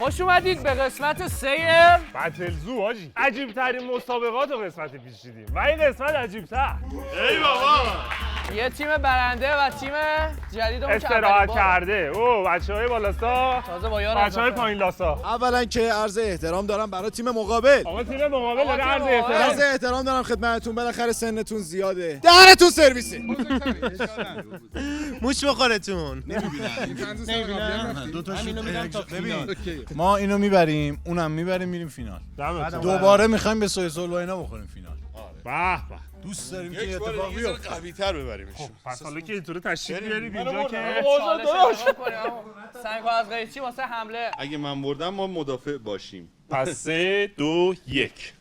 خوش اومدید به قسمت 3 بتلزو حاجی. عجیب ترین مسابقات و قسمت پیش دیدیم و این قسمت عجیب تر. ای بابا یه تیم برنده و تیم جدیدمون استراحت کرده. او بچه‌های بالاسا تازه با یار بچه‌های پایین لاسا. اولا که عرض احترام دارم برای تیم مقابل. آقا تیم مقابل داره عرض عرض احترام دارم خدمتتون، بالاخره سنتون زیاده. دهنتون سرویسه. موش بخورتون. نمیبینن. دو تاشو ببین. ما اینو میبریم، اونم میبریم، میریم فینال. دوباره میخوایم به سویسول و اینا بخوریم فینال. به به. دوست داریم که اتفاق بیفته. قوی‌تر ببریمش. پس حالا که اینطوری تشریف بیارید اینجا که سنگ از قیچی واسه حمله. اگه من بردم ما مدافع باشیم. پس 3 2 1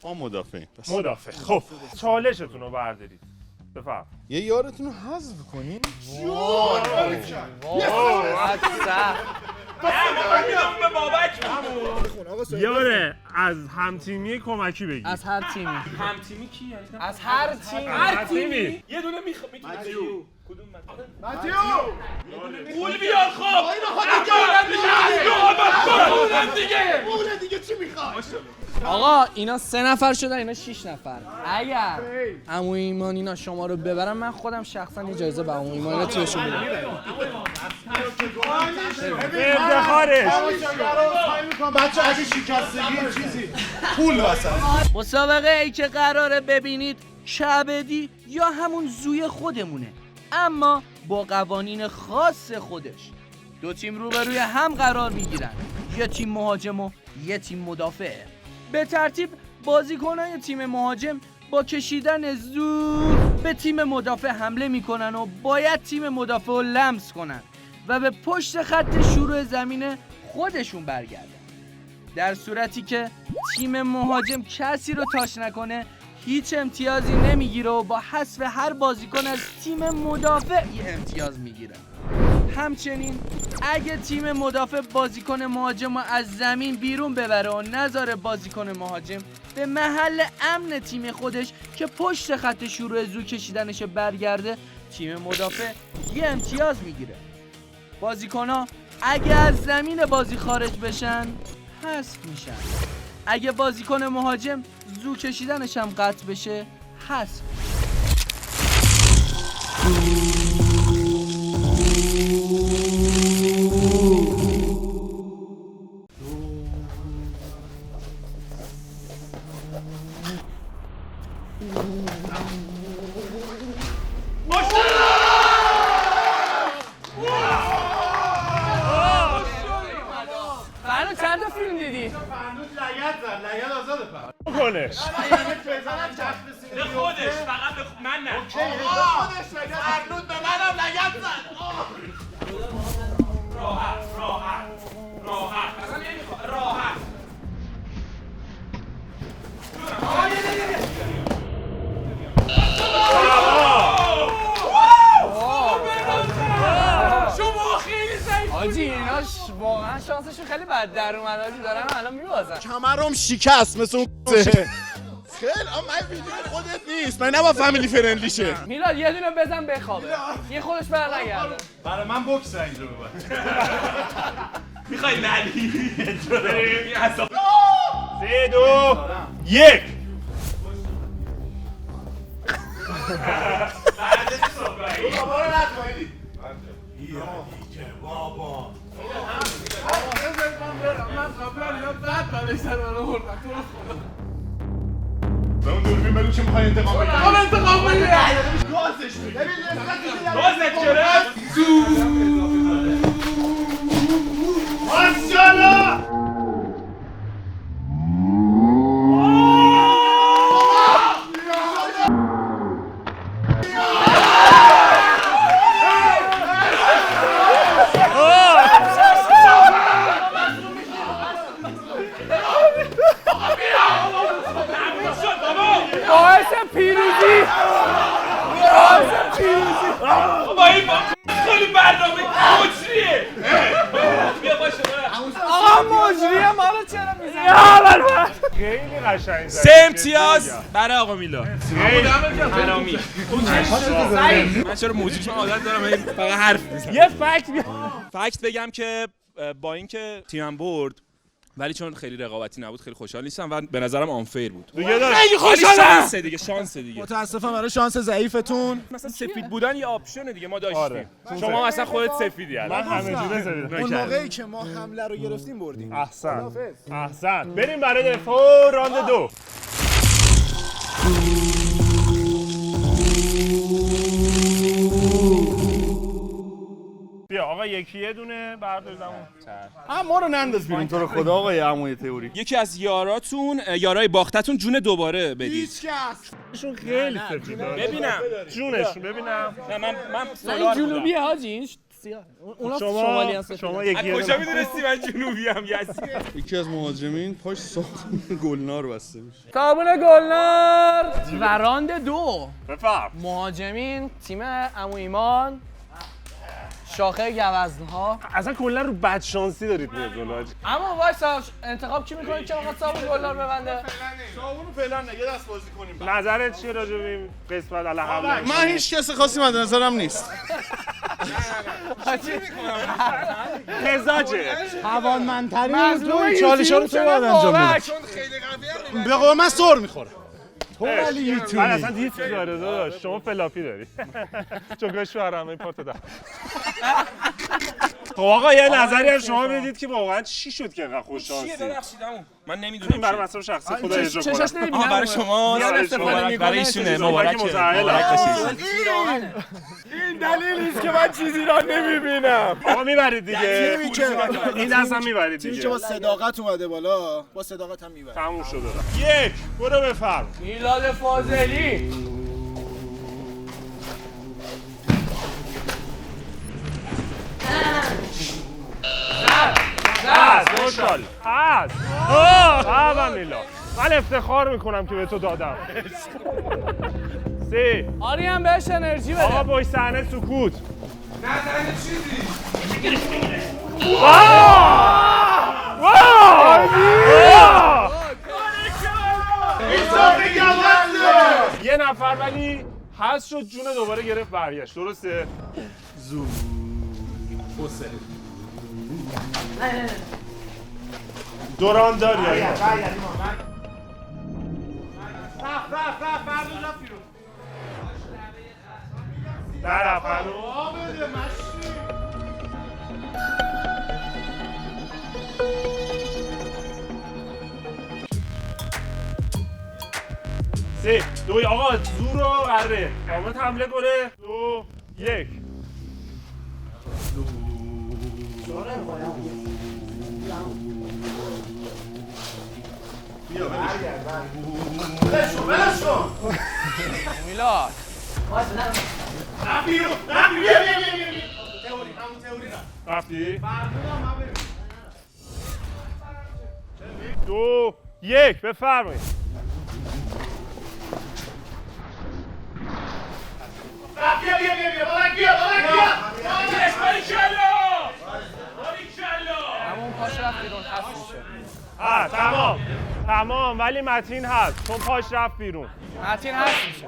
ما مدافع. مدافع. خب چالشتون رو بردارید. بفرم. یه یارتون رو حذف کنیم. یاره از همتیمی کمکی بگید. از هر تیمی. همتیمی کی؟ از هر تیمی. هر تیمی. یه دونه میتونی بگی کدوم ماتیو قول بیار خب اون دیگه چی میخواد؟ آقا اینا 3 نفر شدن، اینا 6 نفر. اگر عمو ایمان اینا شما رو ببرم من خودم شخصا اجازه به عمو ایمان اینا تیمشون میدم. افتخارش. بچه اگه شکستگی چیزی پول واسه مسابقه ای که قراره ببینید شعبدی یا همون زوی خودمونه، اما با قوانین خاص خودش. دو تیم روبروی هم قرار میگیرن، یه تیم مهاجم و یه تیم مدافع. به ترتیب بازیکنان تیم مهاجم با کشیدن زور به تیم مدافع حمله میکنن و باید تیم مدافع رو لمس کنن و به پشت خط شروع زمین خودشون برگردن. در صورتی که تیم مهاجم کسی رو تاچ نکنه هیچ امتیازی نمیگیره و با حذف هر بازیکن از تیم مدافع یه امتیاز میگیره. همچنین اگه تیم مدافع بازیکن مهاجم رو از زمین بیرون ببره و نذاره بازیکن مهاجم به محل امن تیم خودش که پشت خط شروع زو کشیدنش برگرده، تیم مدافع یه امتیاز میگیره. بازیکن‌ها اگه از زمین بازی خارج بشن حذف میشن. اگه بازیکن مهاجم زو کشیدنش هم قطع بشه حذف. فرنو چند تا فیلم دیدی؟ لگد آزاده کنش. به خودش فقط به من نه فرنود به منم لگد زد. راحت اصلا نمیخواد راحت شما خیلی ضعیف آجی اینا واقعا شانسشون خیلی بد در اومد. آجی دارن الان میوازن. کمرم شکست مثل اون خیلی من ویدیو خودت نیست. من نباید فامیلی فرندلی شه. میلاد یه دونه بزن بخوابه. یه خودش برنگرده. برای من بوکس اینجا ببر. میخوای نلی 3 2 1 بابا رو نکنید. بابا به اون دوربین بگو چه میخوای انتقام بگیری. انتقام بگیری گازش بده. بازت گرفت ماشاءالله. باعث پیروزی. با این خیلی برنامه مجریه بیا باشه آقا مجریه ما رو چرا میزنی؟ خیلی قشنگ. 3 امتیاز برای آقا میلاد. حرامی. من چرا موجودش عادت دارم فقط حرف میزنم. یه فکت فکت بگم که با اینکه تیمم برد ولی چون خیلی رقابتی نبود خیلی خوشحال نیستم و به نظرم آنفیر بود. دیگه داشت خیلی خوشحالم. شانس دیگه. متاسفم برای شانس ضعیفتون. مثلا سفید بودن یه آپشنه دیگه ما داشتیم. آره. شما اصلا خودت سفیدی من همه جوره سفیدم. اون موقعی که ما حمله رو گرفتیم بردیم. احسن. بریم برای دفاع راند 2. بیا آقا یه دونه بردارید همون. ما رو ننداز بیرون تو رو خدا آقای عموی تئوری. یکی از یاراتون یارای باختتون جون دوباره بدید. ایشون خیلی سفیده. ببینم جونشون ببینم. نه من این جنوبیه حاجی این سیاه اونا شمالی هستن. شما یکی کجا میدونستی من جنوبی ام یزید؟ یکی از مهاجمین پاش ساختمون گلنار بسته میشه. صابون گلنار و راند 2 بفرم. مهاجمین تیم عمو ایمان شاخه گوزن‌ها. اصلا کلا رو بدشانسی دارید میاد جلو. اما وایسا انتخاب کی می‌کنید که واقعا صابون گلنار ببنده؟ صابونو فعلا نه یه دست بازی کنیم. نظرت چیه راجع به این قسمت الحمد؟ من هیچ کس خاصی مد نظرم نیست. قزاجه. توانمندترین چالش‌ها رو تو باید انجام بدی. به قول من سر می‌خوره. تو ولی یوتیوبی. من اصلا دیت داره داداش. شما فلاپی داری. چون شوهرم این پارت داد. خب آقا یه نظری از شما بدید که واقعا چی شد که انقدر خوش شانسی؟ چیه ببخشید من نمیدونم. این برای مسئله شخصی خدا اجرا کنه. چشاش نمی‌بینم. برای شما برای ایشونه مبارک بشید. این دلیل نیست که من چیزی را نمیبینم. آقا میبرید دیگه. این دست هم میبرید دیگه. تیمی که با صداقت اومده بالا با صداقت هم میبره. تموم شده. 1 برو بفرم. میلاد فاضلی خوشحال. بابا میلا. من افتخار میکنم که به تو دادم. 3 آری هم بهش انرژی بده. آقا پشت صحنه سکوت. نزنه چیزی. یه نفر ولی حذف شد جون دوباره گرفت برگشت درسته؟ دوران داری در افرو 3 2 آقا زور رو قره آمد حمله کنه 2 1 میلاد رفتی؟ 2 1 بفرمایید همون پاش رفت بیرون حس میشه. تمام ولی متین هست چون پاش رفت بیرون. متین حس میشه.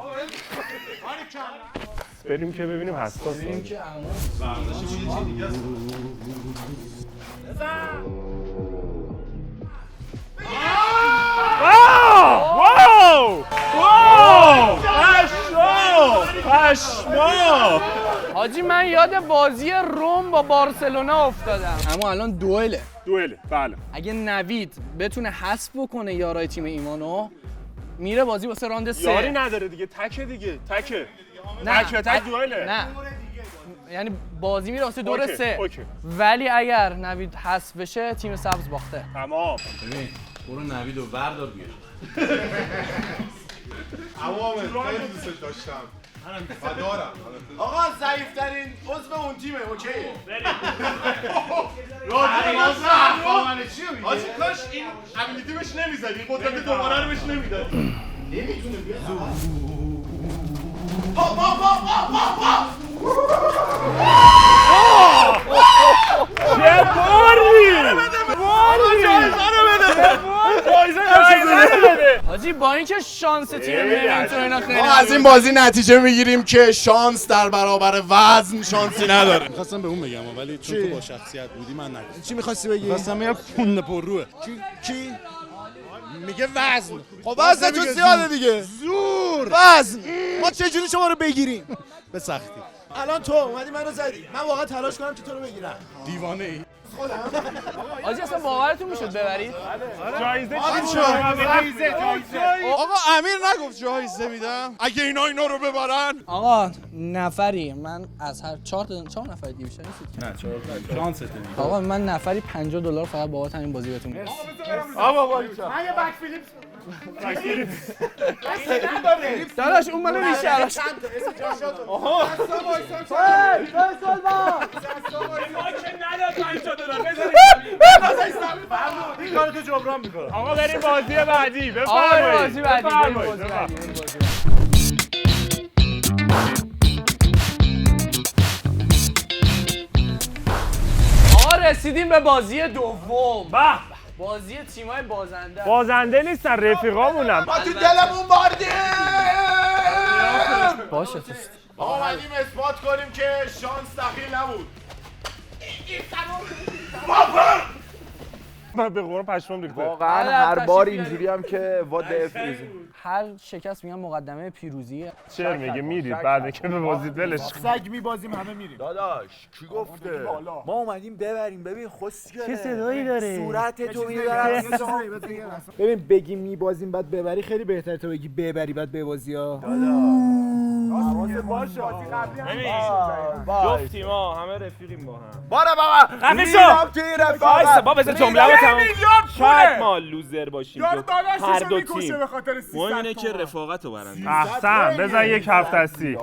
بریم که ببینیم حساس بریم که پشما حاجی من یاد بازی روم با بارسلونا افتادم. اما الان دوئله بله. اگه نوید بتونه حذف بکنه یارای تیم ایمانو میره بازی واسه راند 3. یاری نداره دیگه تکه نه تک دوئله. نه یعنی بازی میره واسه دور 3 اوکی. ولی اگر نوید حذف بشه تیم سبز باخته. تمام ببین برو نوید و بردار بیار. عوامل خیلی دوستش داشتم. و دارم. آقا ضعیف‌ترین عضو اون تیمه اوکیه. راجع ما حرفا چی میگه؟ آجی کاش این ابیلیتی بهش نمیزدی. قدرت دوباره رو بهش نمیدادی. نمیتونه بیاد. چه باری! جایزه رو بده. جایزه حاجی با اینکه شانس تیم نمیتونه اینا خیلی ما از این بازی نتیجه میگیریم که شانس در برابر وزن شانسی نداره. می‌خواستم به اون بگم ولی چون تو با شخصیت بودی من نگفتم. چی می‌خواستی بگی؟ می‌خواستم بگم پونه پر روه. کی؟ میگه وزن. خب وزن تو زیاده دیگه. زور. وزن. ما چجوری شما رو بگیریم؟ به سختی. الان تو اومدی منو زدی. من واقعا تلاش کنم که تو رو بگیرم. دیوانه ای. حاجی اصلا باورتون میشد ببرید؟ جایزه آقا امیر نگفت جایزه میدم. اگه اینا رو ببرن. آقا نفری من از هر 4 نفر دیگه بیشتر نیست. نه شانسته. آقا من نفری $50 فقط بابت همین بازی بهتون میدم. آقا باریکلا. من یه بک فیلیپس داداش اون منو میشه الان. این کارو تو جبران میکنه. آقا بریم بازی بعدی. آقا بازی بعدی. آقا رسیدیم به بازی دوم. بازی تیمای بازنده. بازنده نیستن رفیقامونم. ما تو دلمون باردیم. باشه آقا اومدیم اثبات کنیم که شانس دخیل نبود. من به قرآن پشمام ریخته. واقعا هر بار اینجوری هم که هر شکست میگم مقدمه پیروزیه. چرا میگه میرید بعد که به بازی دلش سگ میبازیم همه میریم. داداش کی گفته؟ ما اومدیم ببریم. ببین خوشگله. چه صدایی داره؟ صورت تو میبرم. ببین بگی میبازیم بعد ببری خیلی بهتره تا بگی ببری بعد ببازی ها. حواست باشه. بازی قبلی هم جفت تیما همه رفیقیم با هم. بارا بابا خفه شو. وایسا با بذار جمله رو تموم. شاید ما لوزر باشیم. هر دو تیم. به خاطر مهم اینه که رفاقت رو برنده. احسن بزن یک هفت دستی.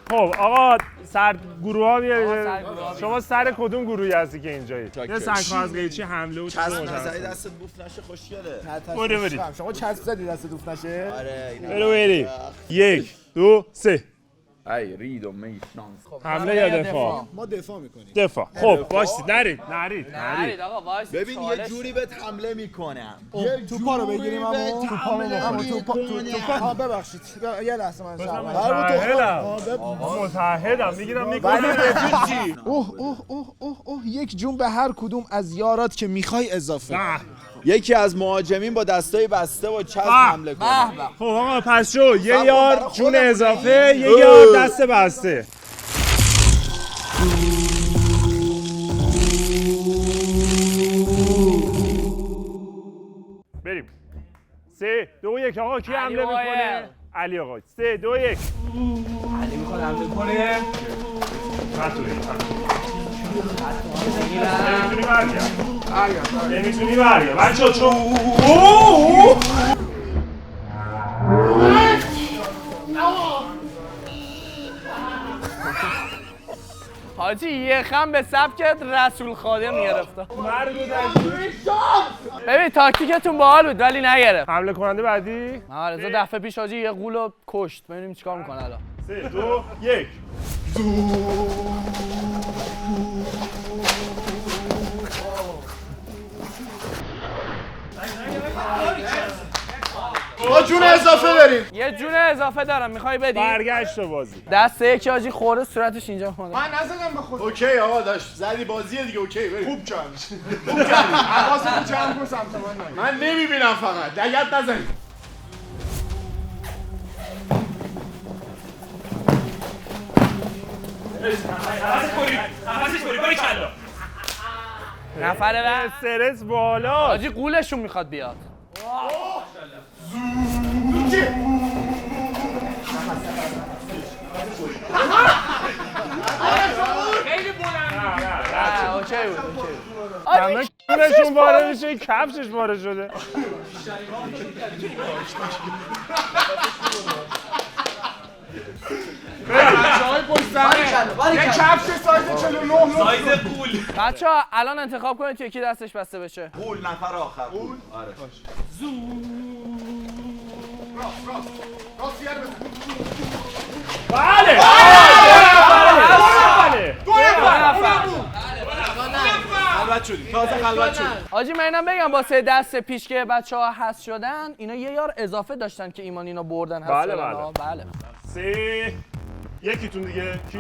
خب آقا سر گروه ها بیارید. شما سر کدوم گروهی هستی که اینجایی؟ یه سنگ از قیچی حمله و چسب نزدی دستت بوف نشه خوشگله. بریم. شما چسب زدی دست دوست نشه؟ آره بریم. 1 2 3 ای ریدو میشناس. حمله یا دفاع؟ ما دفاع میکنیم. دفاع. خب باشید نرید. نرید آقا وایس. ببین یه جوری بهت حمله میکنم. توپا رو بگیریم اما توپا ببخشید یه لحظه من متحدم میگیرم میکنم. اوه یک جون به هر کدوم از یارات که میخوای اضافه. یکی از مهاجمین با دستای بسته و چسب حمله کنه. خب آقا پس شو یه یار جون اضافه یه یار دست بسته. بریم 3 2 1 آقا کی حمله میکنه؟ علی آقا 3 2 1 علی میخواد حمله کنه. نمیتونی برگرد بچه چون حاجی یه خم به سبکت رسول خادم گرفته. ببین تاکتیکتون باحال بود ولی نگرفت. حمله کننده بعدی محمد رضا دفعه پیش حاجی یه غولو کشت. ببینیم چیکار میکنه الان. 3 2 1 ما جون اضافه داریم. یه جون اضافه دارم میخوای بدی؟ برگشت بازی. دست یکی حاجی خورده صورتش اینجا اومده. من نزدم به خود. اوکی آقا داشت زدی بازیه دیگه اوکی بریم. خوب کردی. حواستون جمع کن سمت من نمیبینم فقط. دقیقاً نزنید. نفر بعد استرس بالا. حاجی قولشون میخواد بیاد. خیلی بلند. اوکی بود. همه کونشون باره میشه کفشش باره شده. یه کفش سایز 49 سایز پول. بچه‌ها الان انتخاب کنید که یکی دستش بسته بشه. پول نفر آخر. پول. آره. بله. خلوت شدیم آجی من اینم بگم واسه دست پیش که بچه‌ها حذف شدن اینا یه یار اضافه داشتن که ایمان اینا بردن حذف بله، شدن. بله. بله 3 یکیتون دیگه کی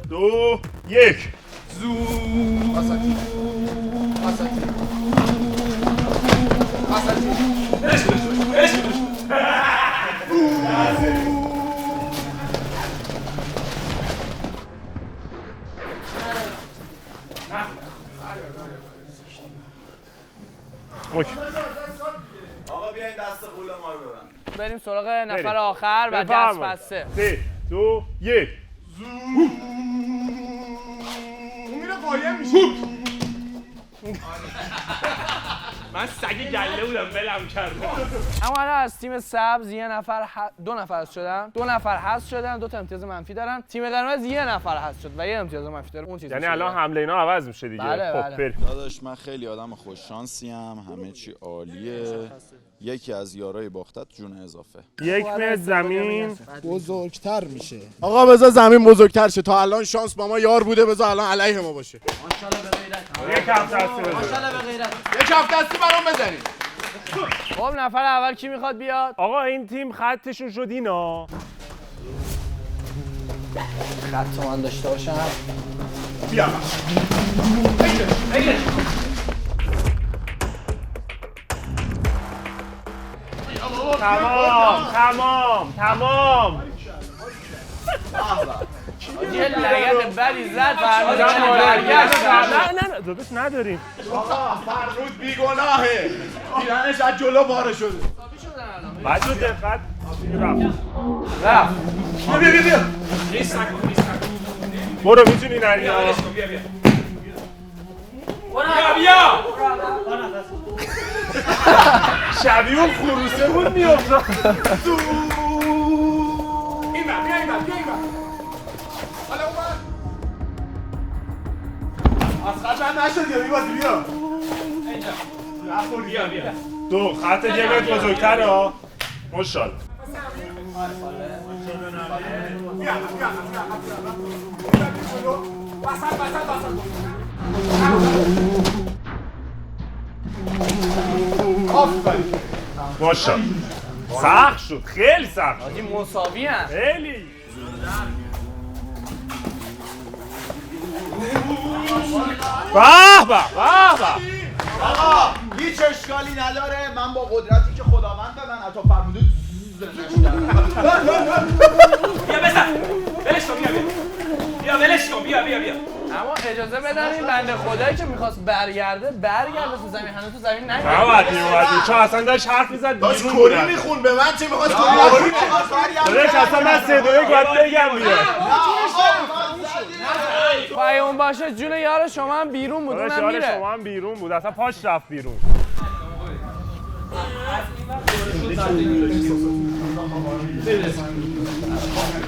2 1 اوکی آقا بیاین دست قول ما رو ببند. بریم سراغ نفر بریم. آخر و دست بسته. 3 2 1 میره قایم میشه من سگ گله بودم ولم کردم. اما الان از تیم سبز یه نفر دو نفر حذف شدن، 2 نفر حذف شدن، 2 تا امتیاز منفی دارن. تیم قرمز یه نفر حذف شد و یه امتیاز منفی داره. اون چیز یعنی الان حمله اینا عوض میشه دیگه. بله، خب بله. بریم. داداش من خیلی آدم خوششانسیم، همه چی عالیه. یکی از یارای باختت جون اضافه. 1 متر زمین بزرگتر میشه. آقا بذار زمین بزرگتر شه. تا الان شانس با ما یار بوده، بذار الان علیه ما باشه. یک هفته هستی بزن. یک هفته هستی برام بزنیم. خب نفر اول کی میخواد بیاد؟ آقا این تیم خطشون شد اینا. خط من داشته باشم. بیا تمام یه لگت بدی زد فرمودم برگشت. نه داداش نداریم. فرمود بیگناهه. دیدنش از جلو پاره شده. بچه دقت رفت. بیا برو میتونی نری. بیا شبیه اون خروسه بود میافتاد. از خط نشد یا میبازی بیا. بیا دو خط یه متر بزرگتر ها. ماشاءالله. ماشاءالله. سخت شد، خیلی سخت. آجی مساوی هم. خیلی. به به. آقا هیچ اشکالی نداره، من با قدرتی که خداوند به من عطا فرموده بیا بزن ولش کن بیا ولش کن بیا اما اجازه بدن این بنده خدایی که میخواست برگرده تو زمین، هنوز تو زمین نیومد. نباید میومدی چون اصلا داشت حرف میزد داشت بیرون کوری بودن. میخون به من چه میخواست کوری داداش اصلا من 3 2 1 باید بگم بیاد. پای اون باشه جون یار شما هم بیرون بود، داداش اونم یار میره. شما هم بیرون بود، اصلا پاش رفت بیرون.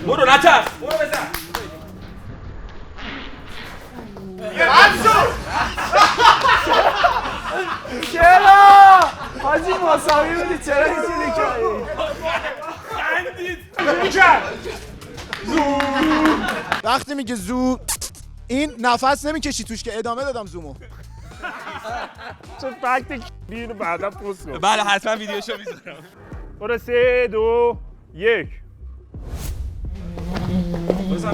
برو نترس برو بزن چرا؟ حاجی مساوی بودی چرا اینجوری کردی؟ وقتی میگه زو این نفس نمیکشی توش که ادامه دادم زومو. چه فکت بیرو بعدا پست کن. بله حتما ویدیوشو میذارم. برو 3 2 1 بزن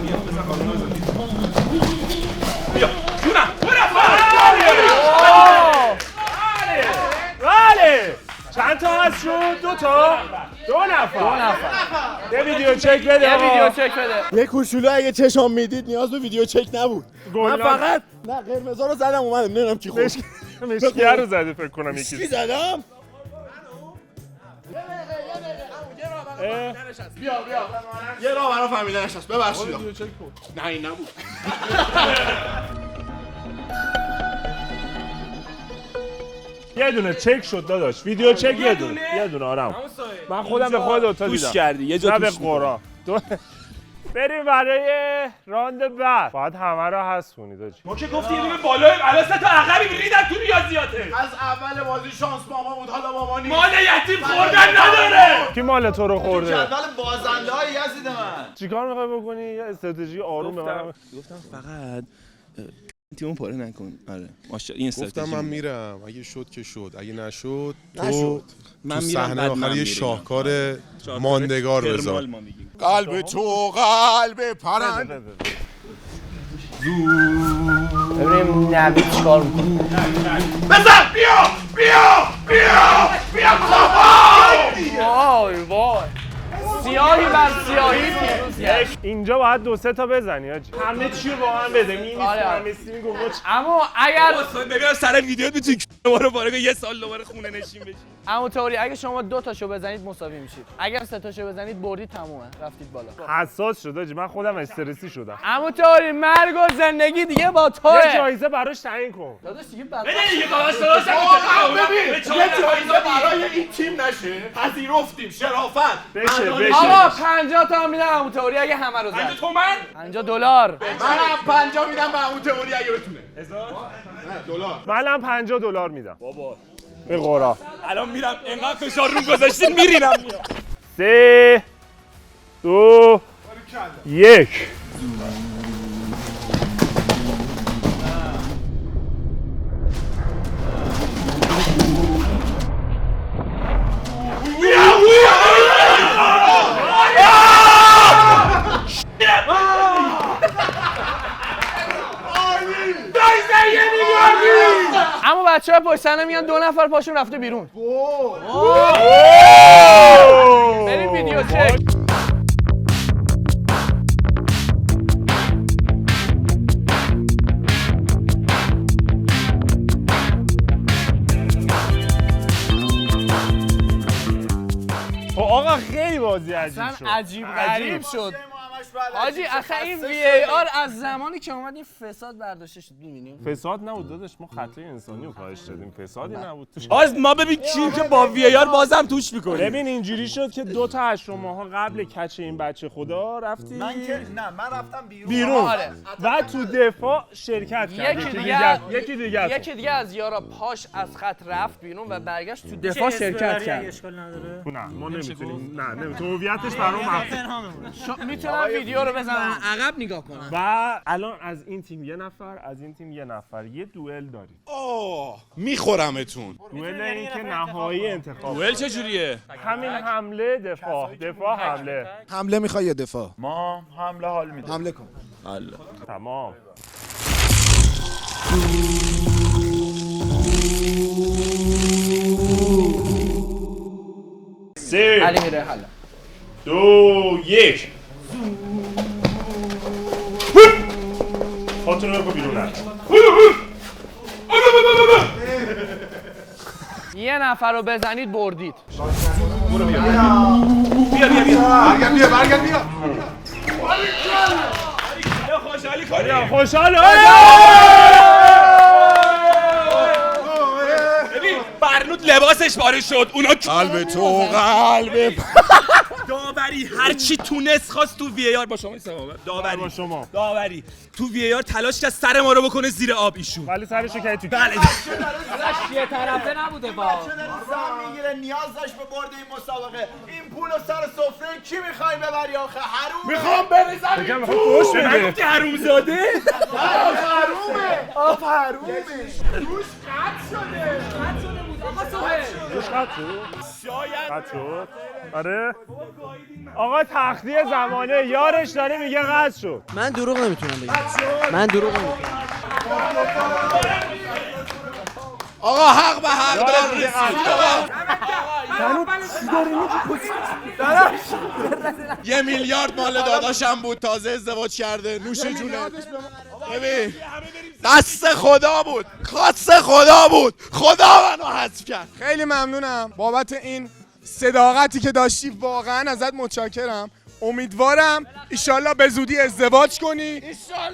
بیا جونم بله چند تا هست شد؟ 2 تا؟ 2 نفر. یه ویدیو چک بده. یه ویدیو چک بده. یه کوچولو اگه چشام میدید نیاز به ویدیو چک نبود. من گلناز فقط نه قرمزا رو زدم اومدم نمیدونم کی خوش مشکیه رو زده فکر کنم چی یکی. زدم؟ یه راه برای فهمیدنش هست. ببخشید. نه این نبود. یه دونه چک شد داداش. ویدیو چک یه دونه آرام. من خودم به خود دوتا دیدم. توش کردی یه جا نه به توش قرآن. بریم برای راند بعد. باید همه رو حذف کنید آجی. ما که گفتی یه دونه بالای الان 3 تا عقبی ریدن تو ریاضیاته. از اول بازی شانس با ما بود حالا با ما نیست. مال یتیم خوردن نداره. کی مال تو رو خورده؟ جدول بازنده های یزید من. چیکار میخوای بکنی؟ یه استراتژی آروم به من. گفتم فقط تیمو پاره نکن. آره ماشاءالله این استراتژی گفتم من میرم، اگه شد که شد، اگه نشد تو من تو میرم، صحنه بعد آخر من یه میرم. شاهکار ماندگار بذار. ترمال ما میگیم. قلب تو قلب پرند. ببینیم نوید چیکار میکنه. بزن بیا وای وای سیاهی بر سیاهی پیروز کرد. اینجا باید 2 3 تا بزنی حاجی. همه چی رو با هم بده. اما اگر ببینم سر ویدیو میتونی دوباره وارد یه سال دوباره خونه نشین بشی. عمو توری اگه شما 2 تاشو بزنید مساوی میشید. اگر 3 تاشو بزنید بردید تمومه. رفتید بالا. حساس شد حاجی. من خودم استرسی شدم. عمو توری مرگ و زندگی دیگه با توه. یه جایزه براش تعیین کن. داداش دیگه بعد بده دیگه کاش درست ببین یه جایزه برای این تیم نشه. پذیرفتیم شرافت. بشه آقا 50 تا میدم عمو توری اگه همه رو زد. 50 تومن 50 دلار. منم 50 میدم به اون تئوری اگه بتونه. $1000. منم $50 میدم. بابا به قرا. الان میرم انقدر فشار رو گذاشتین میرینم. 3 2 1 اما بچه‌ها پشت صحنه میان 2 نفر پاشون رفته بیرون. بریم ویدیو چک. آقا خیلی بازی عجیب شد. اصلا عجیب غریب شد. حاجی آخه این VAR از زمانی که اومد این فساد برداشته شد. می‌بینیم فساد نبود داداش، ما خطای انسانی رو کاهش دادیم. فسادی نبود توش. ما ببین کیم که با وی آر بازم توش میکنه. ببین اینجوری شد که 2 تا از شماها قبل کچ این بچه خدا رفتیم. من رفتم بیرون آره. و تو دفاع شرکت کرد. یکی دیگه از یارا پاش از خط رفت بیرون و برگشت تو دفاع شرکت کرد. نه ما نمیتونیم. نه نمیتونیم. هویتش برام میتونم ویدیو رو بزنم عقب نگاه کنم. و الان از این تیم یه نفر، از این تیم یه نفر، یه دوئل داریم. میخورمتون. دوئل این که نهایی انتخاب. دوئل چجوریه؟ همین حمله دفاع حمله. حمله میخوای یا دفاع؟ ما حمله حال میدیم. حمله کن. الله تمام. علی میره حالا 2 1 خاطر رو بیرون. یه نفر رو بزنید بردید. برگرد بیا. خوشحال ببین برنود لباسش پاره شد. اونا قلب تو قلب داوری هر چی تونست خواست تو وی آر با شما داوری با شما داوری تو وی آر تلاش کرد سر ما رو بکنه زیر آب ایشون. ولی سرشو کرد تو. بله یه طرفه نبوده با سهم میگیره نیاز داشت به برد این مسابقه. این پولو سر سفره کی میخوای ببری آخه؟ حرومه. میخوام بریزم بگم میخوام فوش بده. گفتی حرومزاده؟ حرومه. روش قطع شده. روش قطع شد. آره آقا تختی زمانه یارش داره میگه قطع شد. من دروغ نمیتونم بگم. من دروغ نمیتونم. آقا حق به حقدار رسید. $1 میلیارد مال داداشم بود، تازه ازدواج کرده، نوش جونه. ببین دست خدا بود، خاص خدا بود، خدا منو حذف کرد. خیلی ممنونم بابت این صداقتی که داشتی، واقعا ازت متشکرم. امیدوارم ایشالله به زودی ازدواج کنی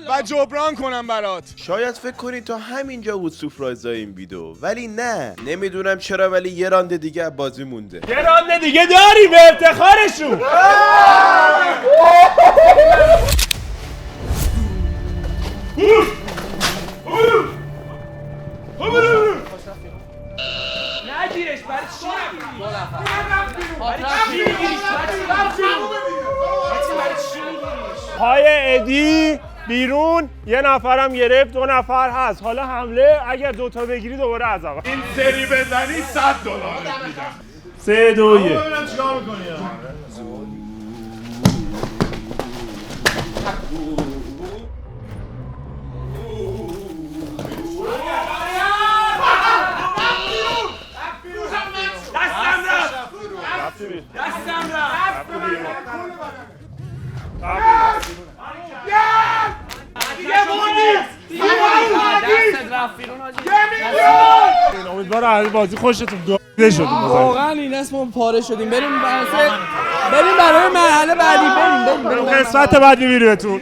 و جبران کنم برات. شاید فکر کنید تا همینجا بود سورپرایزای این ویدیو، ولی نه، نمیدونم چرا ولی یه راند دیگه از بازی مونده. یه راند دیگه داری به افتخارشون. نگیرش برای چی پای ادی بیرون، یه نفرم گرفت، 2 نفر هست. حالا حمله اگر 2 تا بگیری دوباره از اول. این سری بزنی $100 میدم. 3 2 1. ببینم چیکار می‌کنی. امیدوارم از بازی خوشتون گفته شد. واقعا این اسم ما پاره شدیم. بریم برای مرحله بعدی. بریم قسمت بعدی میریم تو.